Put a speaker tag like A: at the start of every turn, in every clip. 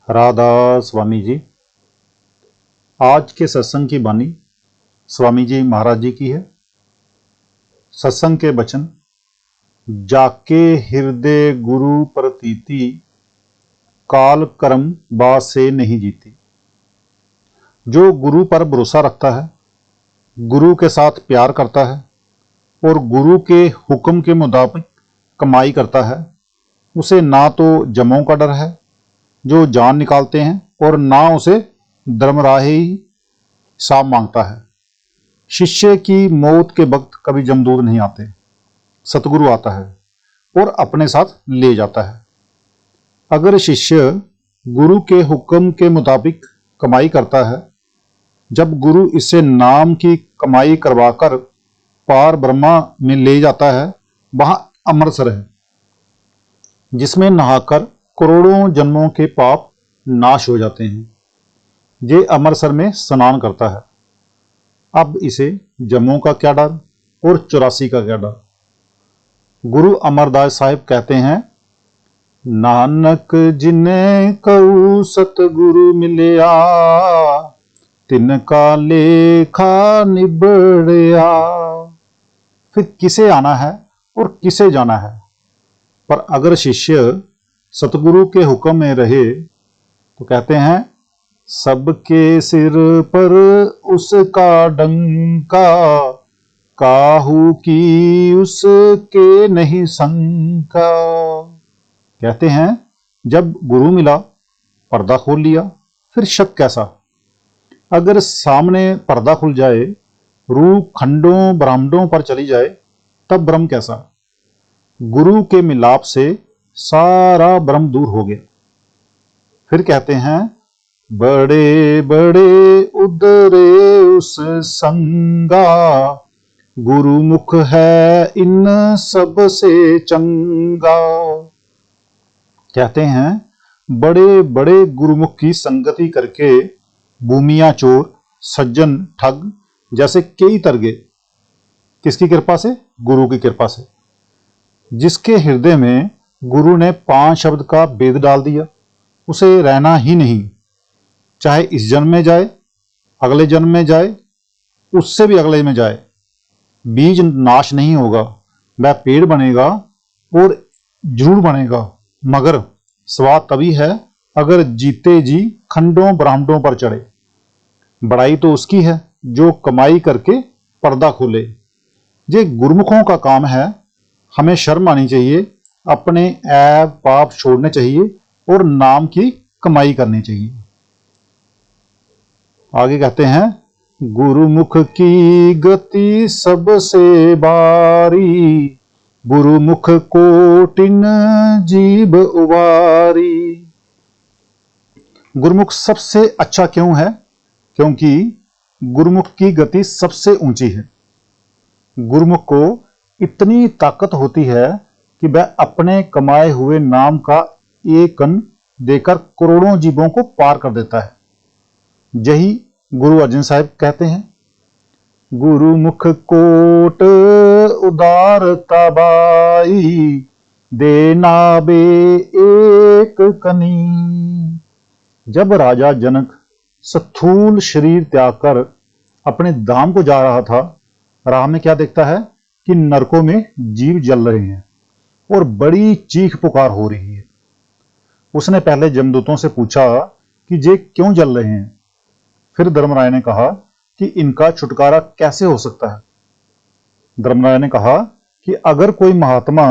A: राधा स्वामी जी। आज के सत्संग की बानी स्वामी जी महाराज जी की है। सत्संग के वचन, जाके हृदय गुरु प्रतीति, काल कर्म बा से नहीं जीती। जो गुरु पर भरोसा रखता है, गुरु के साथ प्यार करता है और गुरु के हुक्म के मुताबिक कमाई करता है, उसे ना तो जमों का डर है जो जान निकालते हैं और ना उसे धर्मराही हिसाब मांगता है। शिष्य की मौत के वक्त कभी जमदूत नहीं आते, सतगुरु आता है और अपने साथ ले जाता है। अगर शिष्य गुरु के हुक्म के मुताबिक कमाई करता है, जब गुरु इससे नाम की कमाई करवाकर पार ब्रह्मा में ले जाता है, वहां अमृतसर है जिसमें नहाकर करोड़ों जन्मों के पाप नाश हो जाते हैं। ये अमृतसर में स्नान करता है। अब इसे जम्मों का क्या डर और 84 का क्या डर। गुरु अमरदास साहिब कहते हैं, नानक जिन्हें कहू सतगुरु मिलिया, तिनका लेखा निबड़िया। फिर किसे आना है और किसे जाना है। पर अगर शिष्य सतगुरु के हुक्म में रहे तो कहते हैं, सबके सिर पर उसका डंका, काहू की उसके नहीं शंका। कहते हैं, जब गुरु मिला पर्दा खोल लिया, फिर शक कैसा। अगर सामने पर्दा खुल जाए, रूह खंडों ब्रह्मांडों पर चली जाए, तब ब्रह्म कैसा। गुरु के मिलाप से सारा ब्रह्म दूर हो गया। फिर कहते हैं, बड़े बड़े उदरे उस संगा, गुरुमुख है इन सब से चंगा। कहते हैं, बड़े बड़े गुरुमुख की संगति करके भूमिया चोर सज्जन ठग जैसे कई तर गए। किसकी कृपा से? गुरु की कृपा से। जिसके हृदय में गुरु ने 5 शब्द का भेद डाल दिया, उसे रहना ही नहीं। चाहे इस जन्म में जाए, अगले जन्म में जाए, उससे भी अगले में जाए, बीज नाश नहीं होगा। वह पेड़ बनेगा और जरूर बनेगा, मगर स्वाद तभी है अगर जीते जी खंडों ब्रह्मांडों पर चढ़े। बड़ाई तो उसकी है जो कमाई करके पर्दा खोले। ये गुरुमुखों का काम है। हमें शर्म आनी चाहिए, अपने ऐब पाप छोड़ने चाहिए और नाम की कमाई करनी चाहिए। आगे कहते हैं, गुरुमुख की गति सबसे बारी, गुरुमुख कोटिन जीव उबारी। गुरुमुख सबसे अच्छा क्यों है? क्योंकि गुरुमुख की गति सबसे ऊंची है। गुरुमुख को इतनी ताकत होती है कि वह अपने कमाए हुए नाम का एक कण देकर करोड़ों जीवों को पार कर देता है। यही गुरु अर्जन साहिब कहते हैं, गुरुमुख कोट उदारता बाई, देना बे एक कनी। जब राजा जनक स्थूल शरीर त्याग कर अपने धाम को जा रहा था, राह में क्या देखता है कि नरकों में जीव जल रहे हैं और बड़ी चीख पुकार हो रही है। उसने पहले जमदूतों से पूछा कि ये क्यों जल रहे हैं। फिर धर्मराय ने कहा कि इनका छुटकारा कैसे हो सकता है। धर्मराय ने कहा कि अगर कोई महात्मा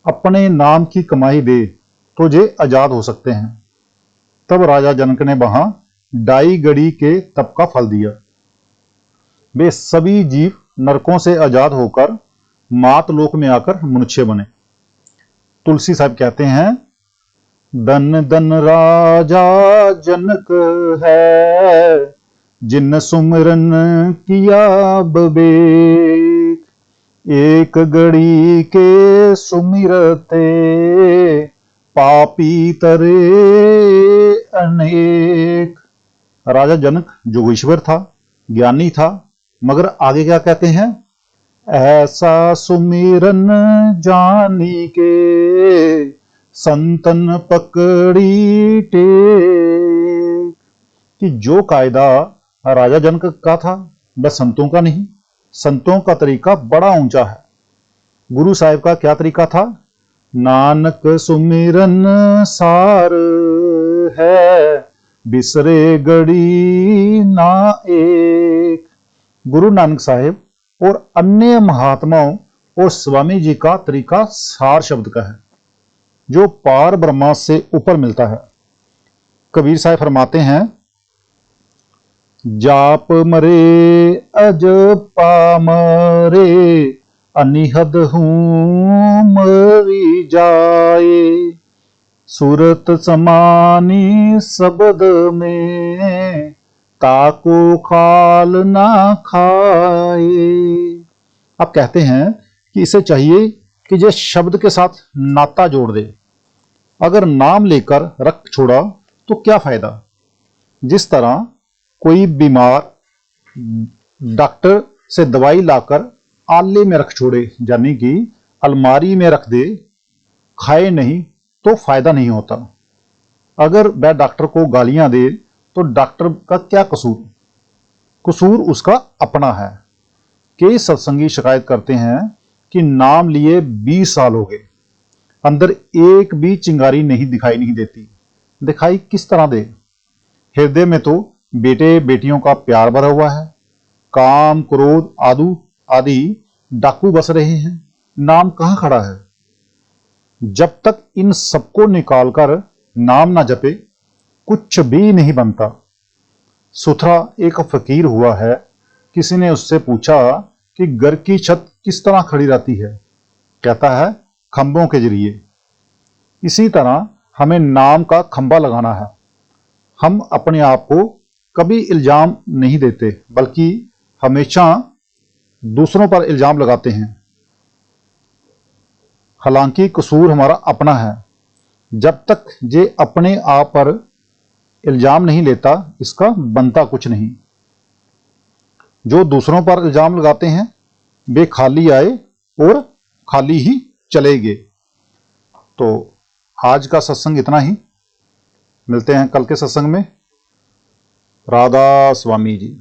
A: अपने नाम की कमाई दे तो ये आजाद हो सकते हैं। तब राजा जनक ने वहां डाई गड़ी के तप का फल दिया। वे सभी जीव नरकों से आजाद होकर मातलोक में आकर मनुष्य बने। तुलसी साहब कहते हैं, धन धन राजा जनक है, जिन सुमिरन किया विवेक। एक घड़ी के सुमिरते, पापी तरे अनेक। राजा जनक जोगेश्वर था, ज्ञानी था, मगर आगे क्या कहते हैं, ऐसा सुमिरन जानी के, संतन पकड़ी टेक। कि जो कायदा राजा जनक का था वह संतों का नहीं। संतों का तरीका बड़ा ऊंचा है। गुरु साहिब का क्या तरीका था? नानक सुमिरन सार है, बिसरे गड़ी ना एक। गुरु नानक साहिब और अन्य महात्माओं और स्वामी जी का तरीका सार शब्द का है, जो पार ब्रह्मा से ऊपर मिलता है। कबीर साहिब फरमाते हैं, जाप मरे अज पामरे, अनिहद हूं मरी जाए। सूरत समानी शब्द में, ताको खाल ना खाए। आप कहते हैं कि इसे चाहिए कि ये शब्द के साथ नाता जोड़ दे। अगर नाम लेकर रख छोड़ा तो क्या फायदा? जिस तरह कोई बीमार डॉक्टर से दवाई लाकर आले में रख छोड़े, यानी कि अलमारी में रख दे, खाए नहीं तो फायदा नहीं होता। अगर वह डॉक्टर को गालियां दे तो डॉक्टर का क्या कसूर? कसूर उसका अपना है। कई सत्संगी शिकायत करते हैं कि नाम लिए 20 साल हो गए, अंदर एक भी चिंगारी दिखाई नहीं देती। दिखाई किस तरह दे? हृदय में तो बेटे बेटियों का प्यार भरा हुआ है, काम क्रोध आदि डाकू बस रहे हैं, नाम कहां खड़ा है? जब तक इन सबको निकालकर नाम ना जपे कुछ भी नहीं बनता। सुथरा एक फकीर हुआ है, किसी ने उससे पूछा कि घर की छत किस तरह खड़ी रहती है? कहता है, खंभों के जरिए। इसी तरह हमें नाम का खंभा लगाना है। हम अपने आप को कभी इल्जाम नहीं देते, बल्कि हमेशा दूसरों पर इल्जाम लगाते हैं। हालांकि कसूर हमारा अपना है। जब तक ये अपने आप पर इल्जाम नहीं लेता, इसका बनता कुछ नहीं। जो दूसरों पर इल्जाम लगाते हैं वे खाली आए और खाली ही चले गए। तो आज का सत्संग इतना ही। मिलते हैं कल के सत्संग में। राधा स्वामी जी।